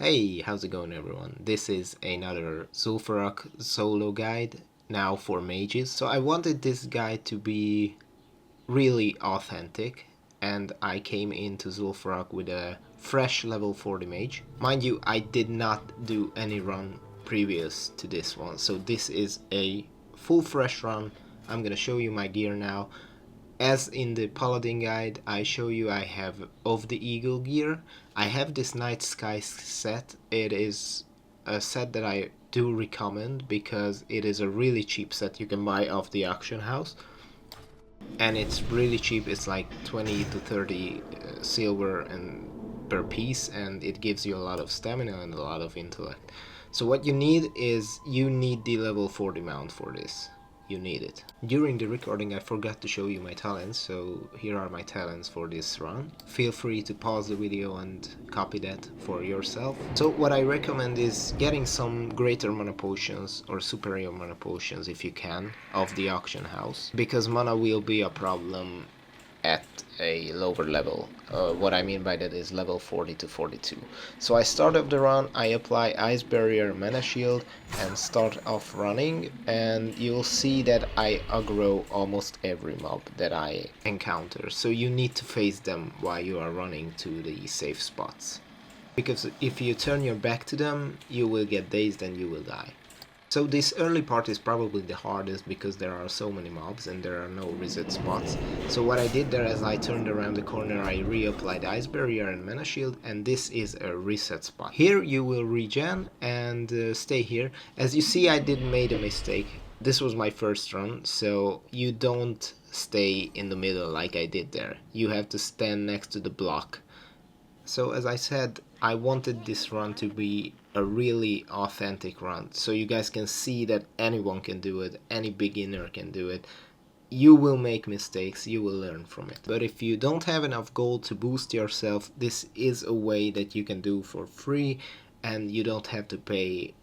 Hey, how's it going everyone? This is another Zul'Farrak solo guide, now for mages. So I wanted this guide to be really authentic, and I came into Zul'Farrak with a fresh level 40 mage. Mind you, I did not do any run previous to this one, so this is a full fresh run. I'm gonna show you my gear now. As in the Paladin guide, I show you I have of the Eagle gear. I have this Night Sky set. It is a set that I do recommend because it is a really cheap set you can buy off the auction house. And it's really cheap, it's like 20 to 30 silver and per piece, and it gives you a lot of stamina and a lot of intellect. So what you need is, you need the level 40 mount for this. You need it. During the recording I forgot to show you my talents, so here are my talents for this run. Feel free to pause the video and copy that for yourself. So what I recommend is getting some greater mana potions or superior mana potions if you can of the auction house, because mana will be a problem at a lower level. What I mean by that is level 40 to 42. So I start off the run, I apply Ice Barrier, Mana Shield, and start off running, and you'll see that I aggro almost every mob that I encounter. So you need to face them while you are running to the safe spots, because if you turn your back to them, you will get dazed and you will die. So this early part is probably the hardest because there are so many mobs and there are no reset spots. So what I did there, as I turned around the corner, I reapplied Ice Barrier and Mana Shield, and this is a reset spot. Here you will regen and stay here. As you see, I did made a mistake. This was my first run, so you don't stay in the middle like I did there. You have to stand next to the block. So as I said, I wanted this run to be a really authentic run, so you guys can see that anyone can do it, any beginner can do it. You will make mistakes, you will learn from it. But if you don't have enough gold to boost yourself, this is a way that you can do for free, and you don't have to pay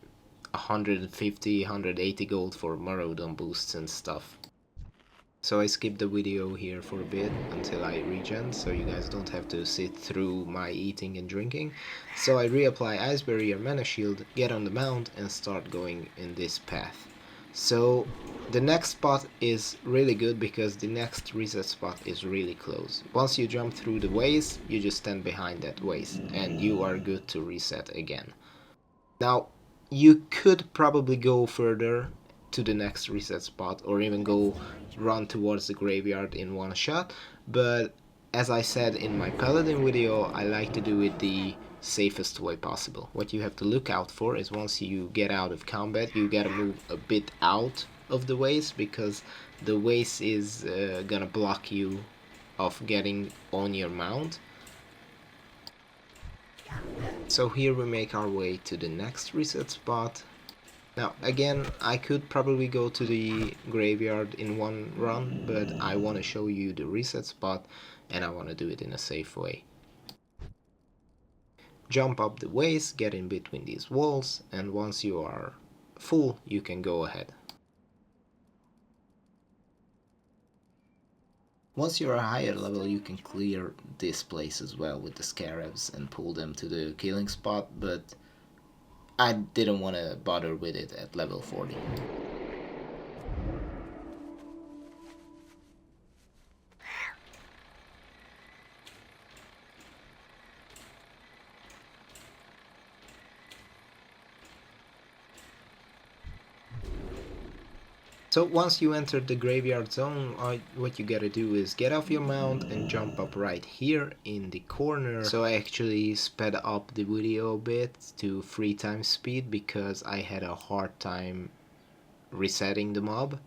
150, 180 gold for Maraudon boosts and stuff. So I skipped the video here for a bit until I regen, so you guys don't have to sit through my eating and drinking. So I reapply Ice Barrier, Mana Shield, get on the mount, and start going in this path. So the next spot is really good because the next reset spot is really close. Once you jump through the ways, you just stand behind that ways and you are good to reset again. Now you could probably go further to the next reset spot, or even go run towards the graveyard in one shot, but as I said in my Paladin video, I like to do it the safest way possible. What you have to look out for is, once you get out of combat, you gotta move a bit out of the ways, because the ways is gonna block you of getting on your mount. So here we make our way to the next reset spot. Now again, I could probably go to the graveyard in one run, but I want to show you the reset spot and I want to do it in a safe way. Jump up the ways, get in between these walls, and once you are full, you can go ahead. Once you're a higher level, you can clear this place as well with the scarabs and pull them to the killing spot, but I didn't want to bother with it at level 40. So once you enter the graveyard zone, what you gotta do is get off your mount and jump up right here in the corner. So I actually sped up the video a bit to 3 times speed because I had a hard time resetting the mob.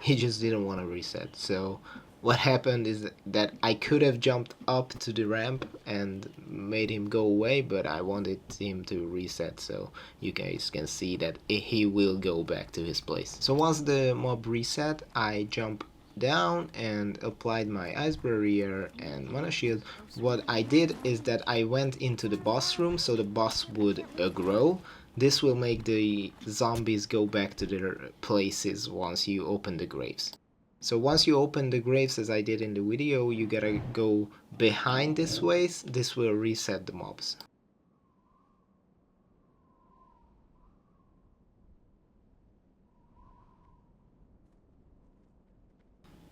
He just didn't want to reset. So what happened is that I could have jumped up to the ramp and made him go away, but I wanted him to reset so you guys can see that he will go back to his place. So once the mob reset, I jump down and applied my Ice Barrier and Mana Shield. What I did is that I went into the boss room so the boss would aggro. This will make the zombies go back to their places once you open the graves. So once you open the graves, as I did in the video, you gotta go behind this ways. This will reset the mobs.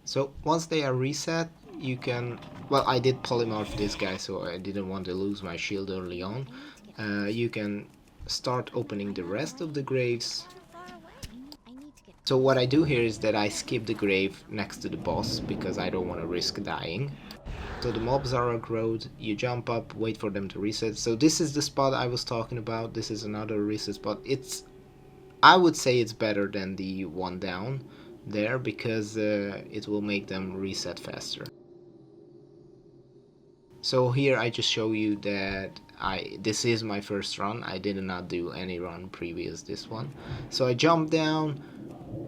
So once they are reset, you can, well, I did polymorph this guy, so I didn't want to lose my shield early on. You can start opening the rest of the graves. So what I do here is that I skip the grave next to the boss because I don't want to risk dying. So the mobs are aggroed, you jump up, wait for them to reset. So this is the spot I was talking about. This is another reset spot. I would say it's better than the one down there because it will make them reset faster. So here I just show you that this is my first run. I did not do any run previous this one. So I jumped down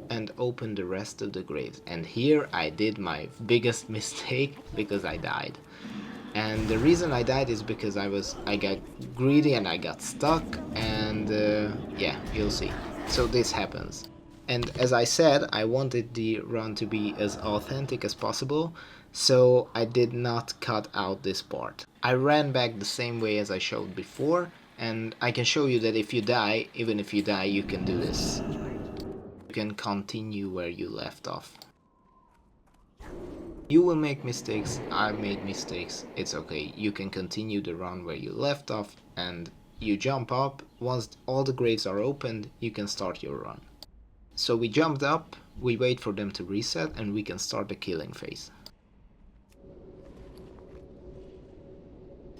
and opened the rest of the graves, and here I did my biggest mistake because I died. And the reason I died is because I got greedy and I got stuck, and yeah, you'll see. So this happens. And as I said, I wanted the run to be as authentic as possible, so I did not cut out this part. I ran back the same way as I showed before, and I can show you that if you die, even if you die, you can do this. You can continue where you left off. You will make mistakes, I made mistakes, it's okay. You can continue the run where you left off, and you jump up. Once all the graves are opened, you can start your run. So we jumped up, we wait for them to reset, and we can start the killing phase.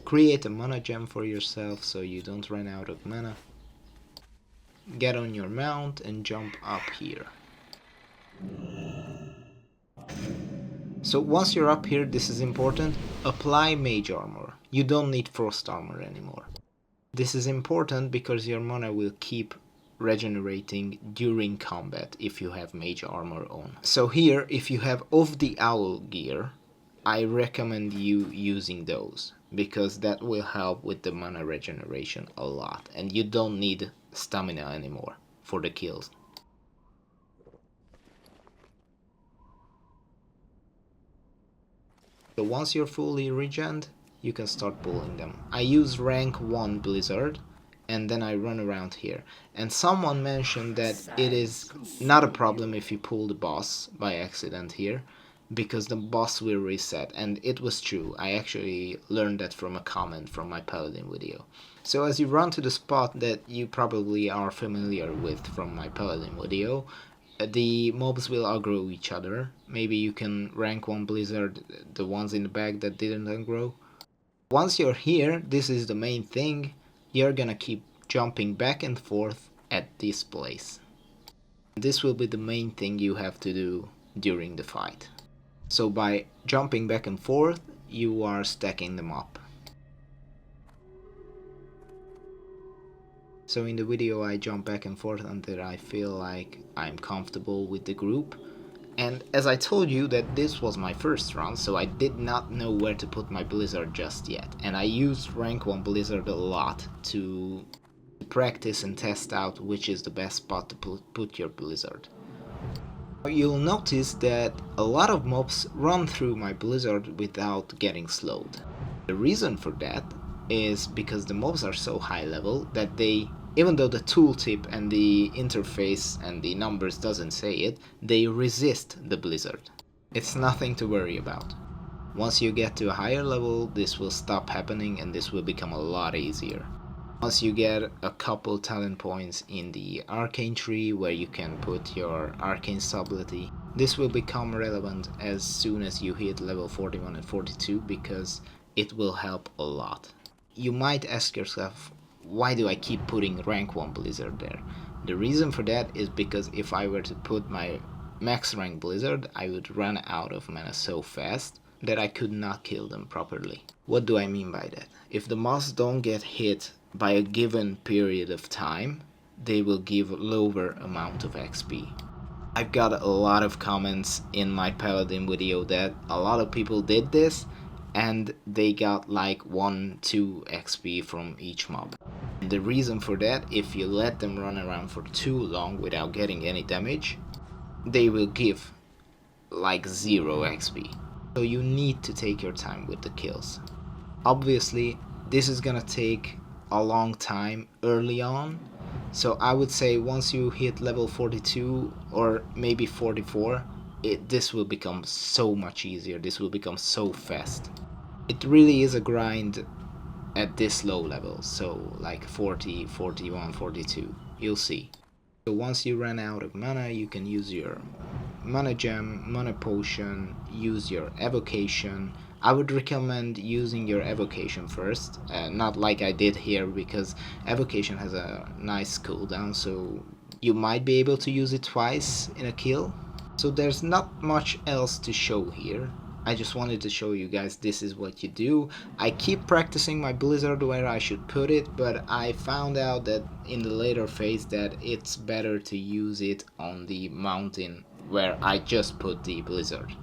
Create a mana gem for yourself so you don't run out of mana. Get on your mount and jump up here. So once you're up here, this is important, apply mage armor. You don't need frost armor anymore. This is important because your mana will keep regenerating during combat if you have mage armor on. So here, if you have Of the Owl gear, I recommend you using those, because that will help with the mana regeneration a lot, and you don't need stamina anymore for the kills. So once you're fully regened, you can start pulling them. I use rank 1 Blizzard, and then I run around here. And someone mentioned that it is not a problem if you pull the boss by accident here, because the boss will reset, and it was true. I actually learned that from a comment from my Paladin video. So as you run to the spot that you probably are familiar with from my Paladin video, the mobs will aggro each other. Maybe you can rank 1 Blizzard the ones in the back that didn't aggro. Once you're here, this is the main thing, you're gonna keep jumping back and forth at this place. This will be the main thing you have to do during the fight. So by jumping back and forth, you are stacking them up. So in the video I jump back and forth until I feel like I'm comfortable with the group. And as I told you that this was my first run, so I did not know where to put my Blizzard just yet. And I used rank 1 Blizzard a lot to practice and test out which is the best spot to put your Blizzard. You'll notice that a lot of mobs run through my Blizzard without getting slowed. The reason for that is because the mobs are so high level that they, even though the tooltip and the interface and the numbers doesn't say it, they resist the Blizzard. It's nothing to worry about. Once you get to a higher level, this will stop happening and this will become a lot easier. Once you get a couple talent points in the arcane tree where you can put your arcane stability, this will become relevant as soon as you hit level 41 and 42 because it will help a lot. You might ask yourself, why do I keep putting rank 1 Blizzard there? The reason for that is because if I were to put my max rank Blizzard, I would run out of mana so fast that I could not kill them properly. What do I mean by that? If the mobs don't get hit by a given period of time, they will give lower amount of XP. I've got a lot of comments in my Paladin video that a lot of people did this and they got like 1-2 XP from each mob. And the reason for that, if you let them run around for too long without getting any damage, they will give like 0 XP. So you need to take your time with the kills. Obviously, this is gonna take a long time early on, so I would say once you hit level 42 or maybe 44, this will become so much easier, this will become so fast. It really is a grind at this low level, so like 40, 41, 42, you'll see. So once you run out of mana, you can use your mana gem, mana potion, use your evocation. I would recommend using your evocation first, not like I did here, because evocation has a nice cooldown, so you might be able to use it twice in a kill. So there's not much else to show here. I just wanted to show you guys this is what you do. I keep practicing my blizzard where I should put it, but I found out that in the later phase that it's better to use it on the mountain where I just put the blizzard.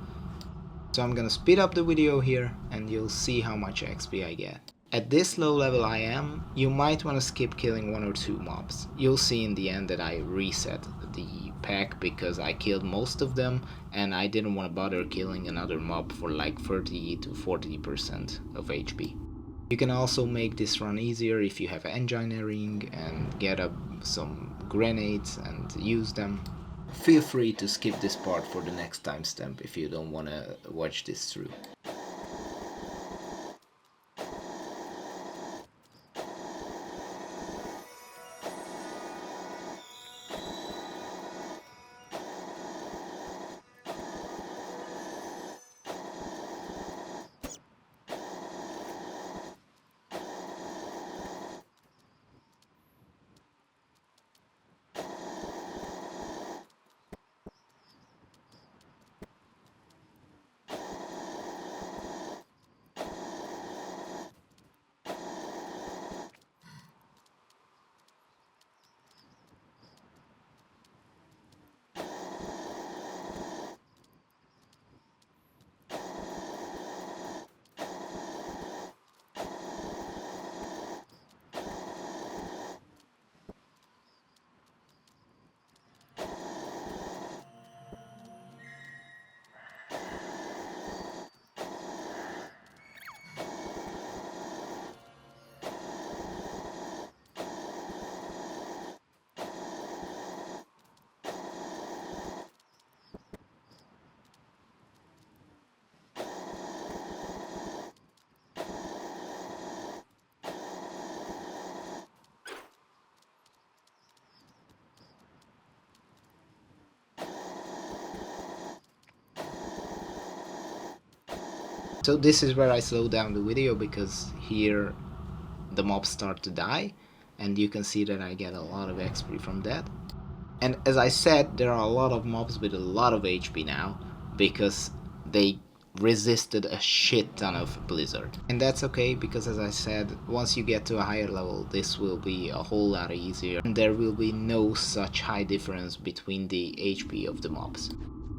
So I'm gonna speed up the video here and you'll see how much XP I get. At this low level I am, you might want to skip killing 1 or 2 mobs. You'll see in the end that I reset the pack because I killed most of them and I didn't want to bother killing another mob for like 30 to 40% of HP. You can also make this run easier if you have engineering and get up some grenades and use them. Feel free to skip this part for the next timestamp if you don't want to watch this through. So this is where I slow down the video because here the mobs start to die and you can see that I get a lot of XP from that. And as I said, there are a lot of mobs with a lot of HP now because they resisted a shit ton of blizzard. And that's okay because as I said, once you get to a higher level this will be a whole lot easier and there will be no such high difference between the HP of the mobs.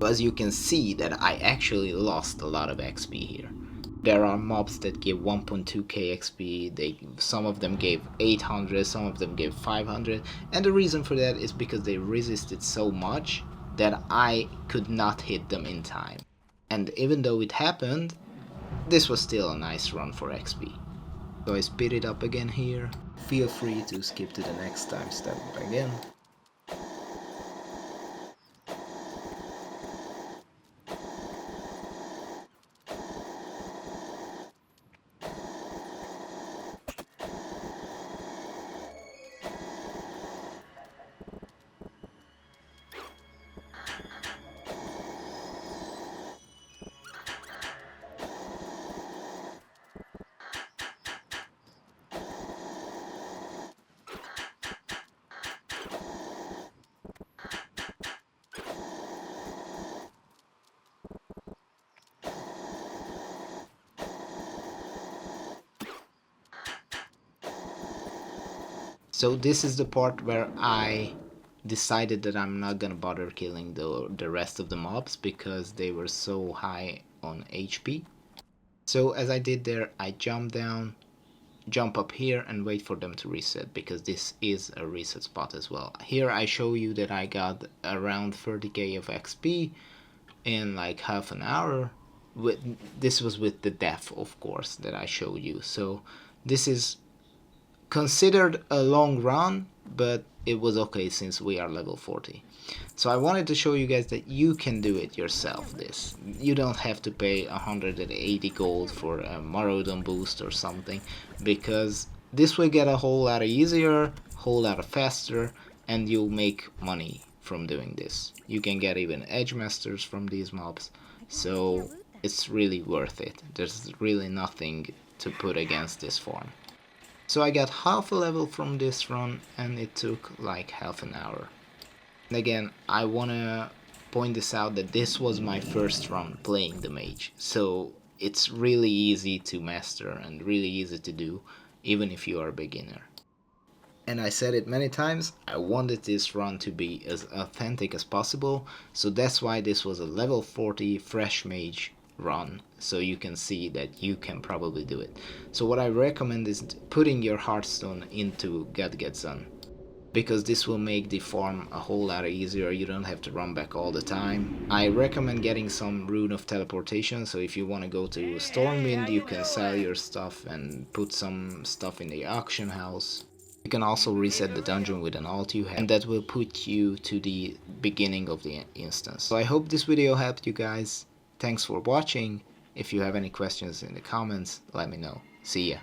As you can see that I actually lost a lot of XP here. There are mobs that give 1.2k XP, some of them gave 800, some of them gave 500, and the reason for that is because they resisted so much that I could not hit them in time. And even though it happened, this was still a nice run for XP. So I speed it up again here. Feel free to skip to the next timestamp again. So this is the part where I decided that I'm not gonna bother killing the rest of the mobs because they were so high on HP. So as I did there, I jump down, jump up here and wait for them to reset because this is a reset spot as well. Here I show you that I got around 30k of XP in like half an hour. This was with the death, of course, that I showed you. So this is considered a long run, but it was okay since we are level 40. So I wanted to show you guys that you can do it yourself. This, you don't have to pay 180 gold for a Maraudon boost or something, because this will get a whole lot easier, whole lot faster, and you'll make money from doing this. You can get even edge masters from these mobs, so it's really worth it. There's really nothing to put against this farm. So I got half a level from this run, and it took like half an hour. And again, I wanna point this out that this was my first run playing the mage, so it's really easy to master and really easy to do, even if you are a beginner. And I said it many times, I wanted this run to be as authentic as possible, so that's why this was a level 40 fresh mage run, so you can see that you can probably do it. So what I recommend is putting your Hearthstone into Gadgetzan, because this will make the farm a whole lot easier. You don't have to run back all the time. I recommend getting some Rune of Teleportation, so if you want to go to Stormwind, you can sell your stuff and put some stuff in the auction house. You can also reset the dungeon with an alt you have, and that will put you to the beginning of the instance. So I hope this video helped you guys. Thanks for watching. If you have any questions in the comments, let me know. See ya.